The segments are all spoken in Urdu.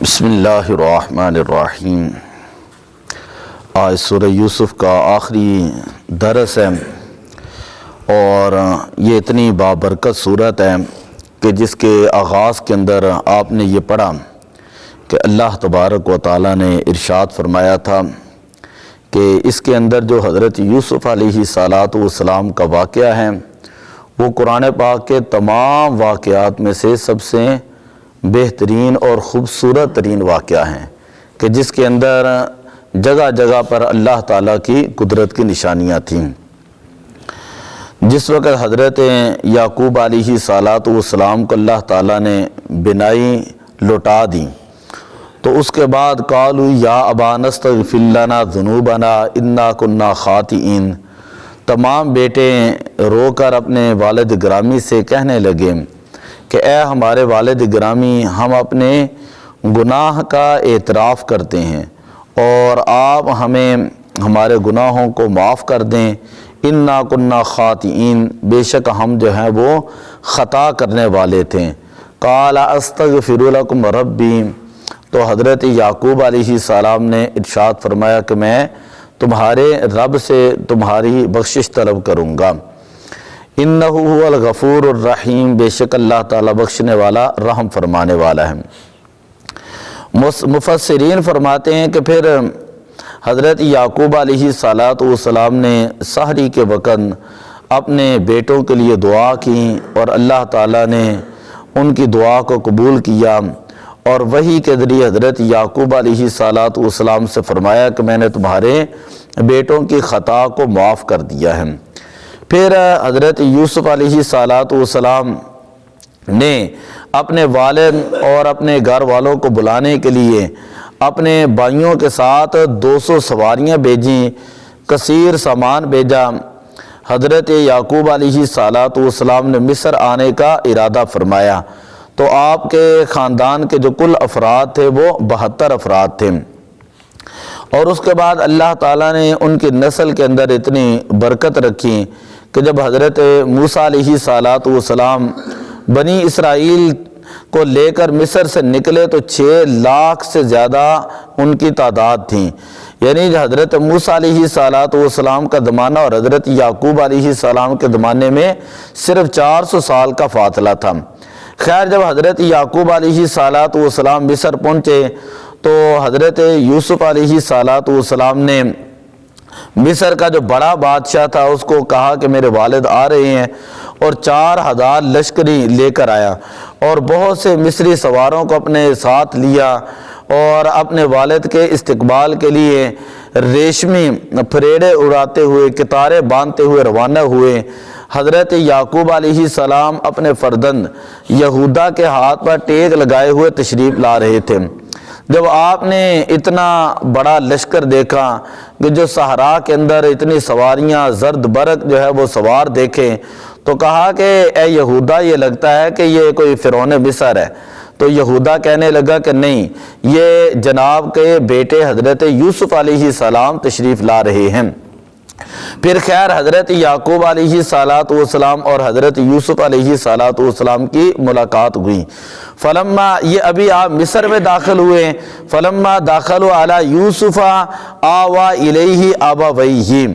بسم اللہ الرحمن الرحیم۔ آج سورہ یوسف کا آخری درس ہے اور یہ اتنی بابرکت صورت ہے کہ جس کے آغاز کے اندر آپ نے یہ پڑھا کہ اللہ تبارک و تعالیٰ نے ارشاد فرمایا تھا کہ اس کے اندر جو حضرت یوسف علیہ السلام کا واقعہ ہے وہ قرآن پاک کے تمام واقعات میں سے سب سے بہترین اور خوبصورت ترین واقعہ ہیں کہ جس کے اندر جگہ جگہ پر اللہ تعالیٰ کی قدرت کی نشانیاں تھیں۔ جس وقت حضرت یعقوب علیہ السلام کو اللہ تعالیٰ نے بینائی لوٹا دی تو اس کے بعد قالوا یا ابانا استغفر لنا ذنوبنا انا کنا خاطئین، تمام بیٹے رو کر اپنے والد گرامی سے کہنے لگے کہ اے ہمارے والد گرامی، ہم اپنے گناہ کا اعتراف کرتے ہیں اور آپ ہمیں ہمارے گناہوں کو معاف کر دیں، انا کنا خاطئین، بے شک ہم جو ہیں وہ خطا کرنے والے تھے۔ قال استغفر لکم ربی، تو حضرت یعقوب علیہ السلام نے ارشاد فرمایا کہ میں تمہارے رب سے تمہاری بخشش طلب کروں گا، انہ هو الغفور الرحیم، بے شک اللہ تعالیٰ بخشنے والا رحم فرمانے والا ہے۔ مفسرین فرماتے ہیں کہ پھر حضرت یعقوب علیہ السلام نے سحری کے وقت اپنے بیٹوں کے لیے دعا کی اور اللہ تعالیٰ نے ان کی دعا کو قبول کیا اور وحی کے ذریعے حضرت یعقوب علیہ السلام سے فرمایا کہ میں نے تمہارے بیٹوں کی خطا کو معاف کر دیا ہے۔ پھر حضرت یوسف علیہ السلام نے اپنے والد اور اپنے گھر والوں کو بلانے کے لیے اپنے بھائیوں کے ساتھ 200 سواریاں بھیجیں، کثیر سامان بھیجا۔ حضرت یعقوب علیہ السلام نے مصر آنے کا ارادہ فرمایا تو آپ کے خاندان کے جو کل افراد تھے وہ 72 افراد تھے، اور اس کے بعد اللہ تعالیٰ نے ان کی نسل کے اندر اتنی برکت رکھی کہ جب حضرت موسیٰ علیہ السلام بنی اسرائیل کو لے کر مصر سے نکلے تو 6 لاکھ سے زیادہ ان کی تعداد تھیں، یعنی حضرت موسیٰ علیہ السلام کا زمانہ اور حضرت یعقوب علیہ السلام کے زمانے میں صرف 400 سال کا فاصلہ تھا۔ خیر، جب حضرت یعقوب علیہ السلام مصر پہنچے تو حضرت یوسف علیہ السلام نے مصر کا جو بڑا بادشاہ تھا اس کو کہا کہ میرے والد آ رہے ہیں، اور 4000 لشکری لے کر آیا اور بہت سے مصری سواروں کو اپنے ساتھ لیا اور اپنے والد کے استقبال کے لیے ریشمی پھریڑے اڑاتے ہوئے کتاریں باندھتے ہوئے روانہ ہوئے۔ حضرت یعقوب علیہ السلام اپنے فرزند یہودا کے ہاتھ پر ٹیک لگائے ہوئے تشریف لا رہے تھے۔ جب آپ نے اتنا بڑا لشکر دیکھا کہ جو صحرا کے اندر اتنی سواریاں زرد برق جو ہے وہ سوار دیکھے تو کہا کہ اے یہودا، یہ لگتا ہے کہ یہ کوئی فرعون مصر ہے۔ تو یہودا کہنے لگا کہ نہیں، یہ جناب کے بیٹے حضرت یوسف علیہ السلام تشریف لا رہے ہیں۔ پھر خیر، حضرت یعقوب علیہ السلام اور حضرت یوسف علیہ السلام کی ملاقات ہوئی۔ فلما، یہ ابھی آپ مصر میں داخل ہوئے، فلما داخلوا علی یوسف آوا الیہ ابویہ،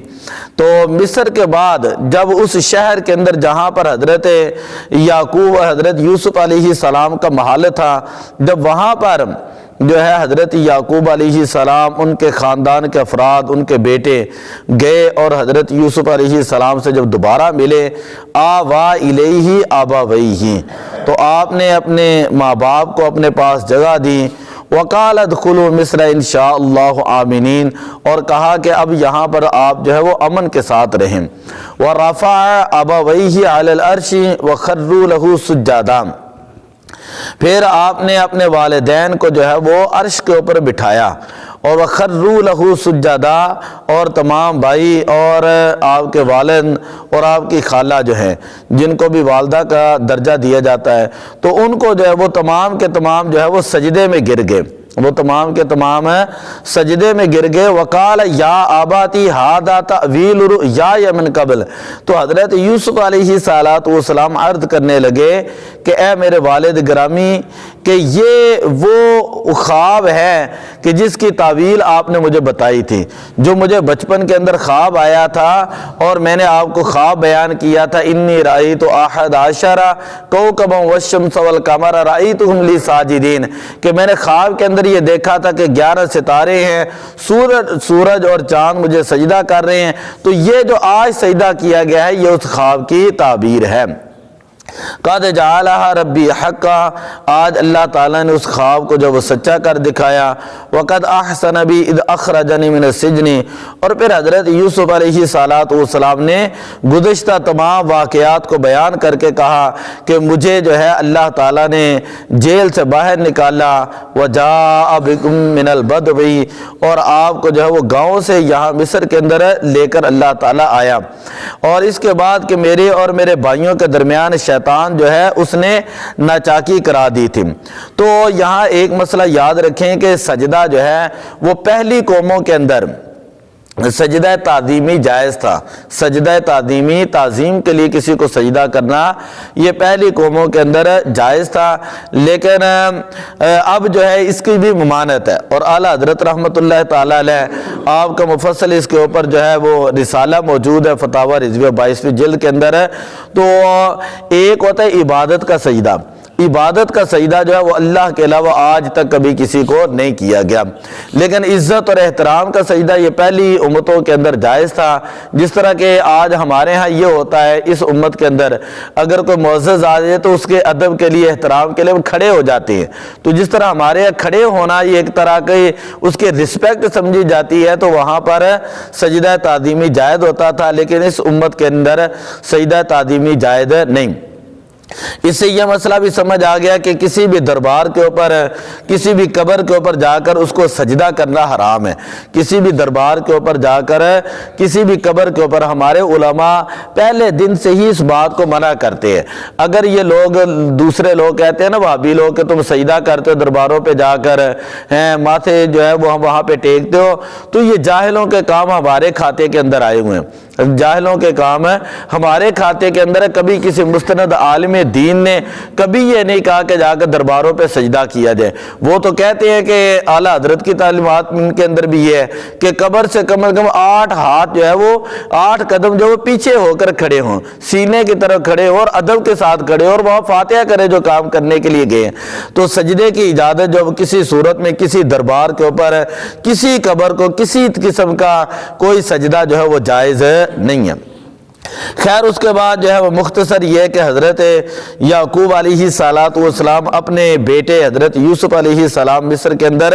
تو مصر کے بعد جب اس شہر کے اندر جہاں پر حضرت یعقوب حضرت یوسف علیہ السلام کا محل تھا، جب وہاں پر جو ہے حضرت یعقوب علیہ السلام، ان کے خاندان کے افراد، ان کے بیٹے گئے اور حضرت یوسف علیہ السلام سے جب دوبارہ ملے، آوا الیہ ابویہ، تو آپ نے اپنے ماں باپ کو اپنے پاس جگہ دی۔ وقال ادخلوا مصر ان شاء اللہ آمنین، اور کہا کہ اب یہاں پر آپ جو ہے وہ امن کے ساتھ رہیں۔ ورفع ابویہ علی العرش وخروا لہ سجدا، پھر آپ نے اپنے والدین کو جو ہے وہ عرش کے اوپر بٹھایا، اور وخروا لہ سجدا، اور تمام بھائی اور آپ کے والد اور آپ کی خالہ جو ہیں جن کو بھی والدہ کا درجہ دیا جاتا ہے، تو ان کو جو ہے وہ تمام کے تمام جو ہے وہ سجدے میں گر گئے، وہ تمام کے تمام سجدے میں گر گئے۔ وقال یا آباتی ھذا تأویل رؤیای من قبل، تو حضرت یوسف علیہ السلام عرض کرنے لگے کہ اے میرے والد گرامی کہ یہ وہ خواب ہے کہ جس کی تعویل آپ نے مجھے بتائی تھی، جو مجھے بچپن کے اندر خواب آیا تھا اور میں نے آپ کو خواب بیان کیا تھا، انی رأیت احد عشر کوکبا والشمس والقمر رأیتهم لی ساجدین، کہ میں نے خواب کے اندر یہ دیکھا تھا کہ 11 ستارے ہیں، سورج اور چاند مجھے سجدہ کر رہے ہیں۔ تو یہ جو آج سجدہ کیا گیا ہے یہ اس خواب کی تعبیر ہے۔ قد جعلها ربی حقا، آج اللہ تعالیٰ نے اس خواب کو جو وہ سچا کر دکھایا۔ وقد احسن بی اذ اخرجنی من السجن، اور پھر حضرت یوسف علیہ السلام نے گزشتہ تمام واقعات کو بیان کر کے کہا کہ مجھے جو ہے اللہ تعالیٰ نے جیل سے باہر نکالا، وجاء بکم من البدو، اور آپ کو جو ہے وہ گاؤں سے یہاں مصر کے اندر لے کر اللہ تعالیٰ آیا، اور اس کے بعد کہ میرے اور میرے بھائیوں کے درمیان شیطان جو ہے اس نے ناچاکی کرا دی تھی۔ تو یہاں ایک مسئلہ یاد رکھیں کہ سجدہ جو ہے وہ پہلی قوموں کے اندر سجدہ تعظیمی جائز تھا۔ سجدہ تعظیمی، تعظیم کے لیے کسی کو سجدہ کرنا یہ پہلی قوموں کے اندر جائز تھا، لیکن اب جو ہے اس کی بھی ممانعت ہے، اور اعلیٰ حضرت رحمۃ اللہ تعالیٰ علیہ آپ کا مفصل اس کے اوپر جو ہے وہ رسالہ موجود ہے فتاوی رضویہ 22ویں جلد کے اندر ہے۔ تو ایک ہوتا ہے عبادت کا سجدہ، عبادت کا سجدہ جو ہے وہ اللہ کے علاوہ آج تک کبھی کسی کو نہیں کیا گیا، لیکن عزت اور احترام کا سجدہ یہ پہلی امتوں کے اندر جائز تھا۔ جس طرح کہ آج ہمارے ہاں یہ ہوتا ہے اس امت کے اندر اگر کوئی معزز آ جائے تو اس کے ادب کے لیے، احترام کے لیے وہ کھڑے ہو جاتے ہیں، تو جس طرح ہمارے یہاں کھڑے ہونا یہ ایک طرح کی اس کے رسپیکٹ سمجھی جاتی ہے، تو وہاں پر سجدہ تعظیمی جائز ہوتا تھا، لیکن اس امت کے اندر سجدہ تعظیمی جائز نہیں۔ اس سے یہ مسئلہ بھی سمجھ آ گیا کہ کسی بھی دربار کے اوپر، کسی بھی قبر کے اوپر جا کر اس کو سجدہ کرنا حرام ہے۔ کسی بھی دربار کے اوپر جا کر، کسی بھی قبر کے اوپر ہمارے علماء پہلے دن سے ہی اس بات کو منع کرتے ہیں۔ اگر یہ لوگ، دوسرے لوگ کہتے ہیں نا وہابی لوگ کہ تم سجدہ کرتے ہو درباروں پہ جا کر، ماتھے جو ہے وہ وہاں پہ ٹیکتے ہو، تو یہ جاہلوں کے کام ہمارے کھاتے کے اندر آئے ہوئے ہیں، جاہلوں کے کام ہے ہمارے کھاتے کے اندر ہے۔ کبھی کسی مستند عالم دین نے کبھی یہ نہیں کہا کہ جا کر درباروں پہ سجدہ کیا جائے۔ وہ تو کہتے ہیں کہ اعلیٰ حضرت کی تعلیمات ان کے اندر بھی یہ ہے کہ قبر سے کم از کم 8 ہاتھ جو ہے وہ 8 قدم جو وہ پیچھے ہو کر کھڑے ہوں، سینے کی طرف کھڑے ہو اور ادب کے ساتھ کھڑے ہو، اور وہاں فاتحہ کرے جو کام کرنے کے لیے گئے ہیں۔ تو سجدے کی اجازت جو کسی صورت میں کسی دربار کے اوپر، کسی قبر کو کسی قسم کا کوئی سجدہ جو ہے وہ جائز نہیں ہے۔ خیر اس کے بعد جو ہے وہ مختصر یہ کہ حضرت یعقوب علیہ السلام اپنے بیٹے حضرت یوسف علیہ السلام مصر کے اندر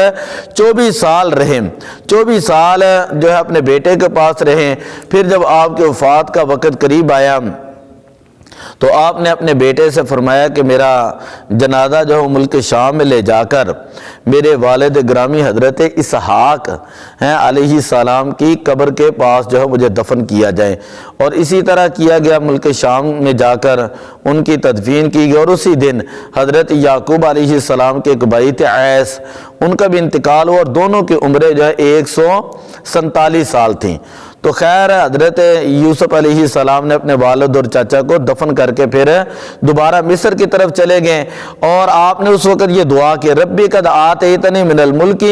24 سال رہے، 24 سال جو ہے اپنے بیٹے کے پاس رہے۔ پھر جب آپ کے وفات کا وقت قریب آیا تو آپ نے اپنے بیٹے سے فرمایا کہ میرا جنازہ جو ہے ملک شام میں لے جا کر میرے والد گرامی حضرت اسحاق علیہ السلام کی قبر کے پاس جو ہے مجھے دفن کیا جائے، اور اسی طرح کیا گیا۔ ملک شام میں جا کر ان کی تدفین کی گئی، اور اسی دن حضرت یعقوب علیہ السلام کے ایک بھائی تھے عیس، ان کا بھی انتقال ہوا، اور دونوں کی عمریں جو ہے 147 سال تھیں۔ تو خیر حضرت یوسف علیہ السلام نے اپنے والد اور چاچا کو دفن کر کے پھر دوبارہ مصر کی طرف چلے گئے، اور آپ نے اس وقت یہ دعا کی، ربی قد آتیتنی من الملک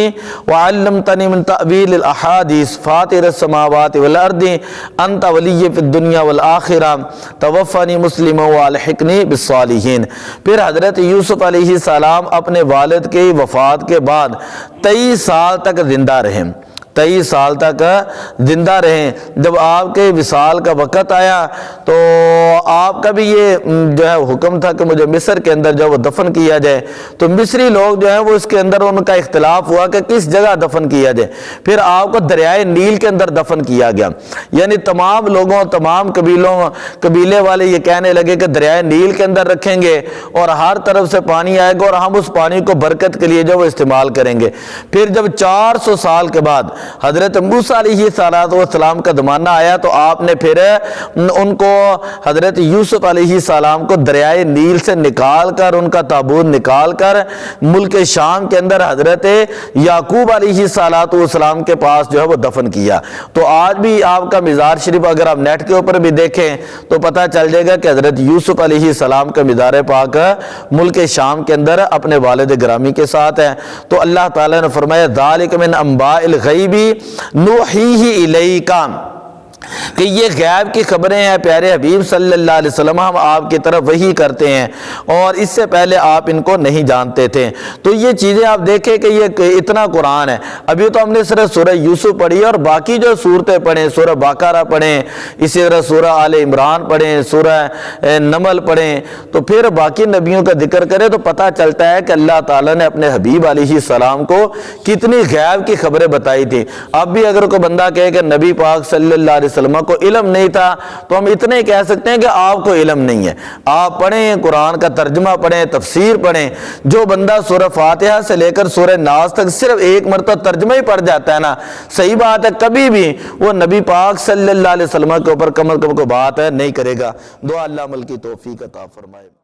وعلمتنی من تأویل الاحادیث فاطر السماوات والارض انت ولی فی الدنیا والآخرہ توفنی مسلما والحقنی بالصالحین۔ پھر حضرت یوسف علیہ السلام اپنے والد کی وفات کے بعد 23 سال تک زندہ رہے، 23 سال تک زندہ رہے۔ جب آپ کے وصال کا وقت آیا تو آپ کا بھی یہ جو ہے حکم تھا کہ مجھے مصر کے اندر جو وہ دفن کیا جائے، تو مصری لوگ جو ہیں وہ اس کے اندر ان کا اختلاف ہوا کہ کس جگہ دفن کیا جائے۔ پھر آپ کو دریائے نیل کے اندر دفن کیا گیا، یعنی تمام لوگوں، تمام قبیلے والے یہ کہنے لگے کہ دریائے نیل کے اندر رکھیں گے اور ہر طرف سے پانی آئے گا اور ہم اس پانی کو برکت کے لیے جو وہ استعمال کریں گے۔ پھر جب 400 سال کے بعد حضرت موسیٰ علیہ السلام کا زمانہ آیا تو آپ نے پھر ان کو حضرت یوسف علیہ السلام کو دریائے نیل سے نکال کر، ان کا تابوت نکال کر ملک شام کے اندر حضرت یعقوب علیہ السلام کے پاس جو ہے وہ دفن کیا۔ تو آج بھی آپ کا مزار شریف اگر آپ نیٹ کے اوپر بھی دیکھیں تو پتہ چل جائے گا کہ حضرت یوسف علیہ السلام کا مزار پاک ملک شام کے اندر اپنے والد گرامی کے ساتھ ہے۔ تو اللہ تعالیٰ نے فرمایا ذالک من انباء الغیب نوحیہ الیک، کہ یہ غیب کی خبریں ہیں پیارے حبیب صلی اللہ علیہ وسلم، ہم آپ کی طرف وحی کرتے ہیں اور اس سے پہلے آپ ان کو نہیں جانتے تھے۔ تو یہ چیزیں آپ دیکھیں کہ یہ اتنا قرآن ہے۔ ابھی تو ہم نے صرف سورہ یوسف پڑھی اور باقی جو صورتیں پڑھیں، سورہ بقرہ پڑھیں، اسی طرح سورہ آل عمران پڑھیں، سورہ نمل پڑھیں، تو پھر باقی نبیوں کا ذکر کریں تو پتہ چلتا ہے کہ اللہ تعالیٰ نے اپنے حبیب علیہ السلام کو کتنی غیب کی خبریں بتائی تھی۔ اب بھی اگر کوئی بندہ کہے کہ نبی پاک صلی اللہ علیہ وسلم کو علم نہیں تھا تو ہم اتنے ہی کہہ سکتے ہیں کہ آپ کو علم نہیں ہے۔ آپ پڑھیں، قرآن کا ترجمہ پڑھیں، تفسیر پڑھیں۔ جو بندہ سورہ فاتحہ سے لے کر سورہ ناس تک صرف ایک مرتبہ ترجمہ ہی پڑھ جاتا ہے نا، صحیح بات ہے، کبھی بھی وہ نبی پاک صلی اللہ علیہ وسلم کے اوپر کم از کم کوئی بات نہیں کرے گا۔ دعا اللہ عمل کی توفیق عطا فرمائے۔